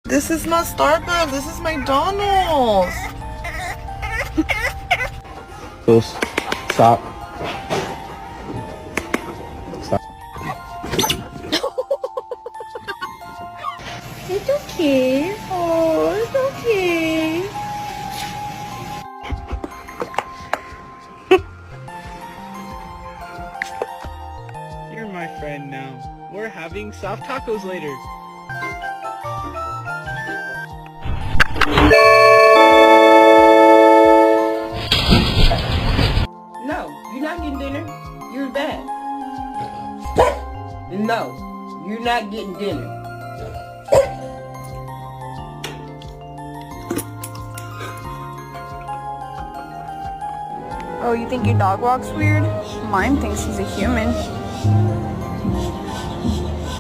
This is not Starbucks. This is McDonald's. Jules, stop. Stop. It's okay. Oh, it's okay. You're my friend now. We're having soft tacos later. No, you're not getting dinner. You're bad. No, you're not getting dinner. Oh, you think your dog walks weird? Mine thinks he's a human.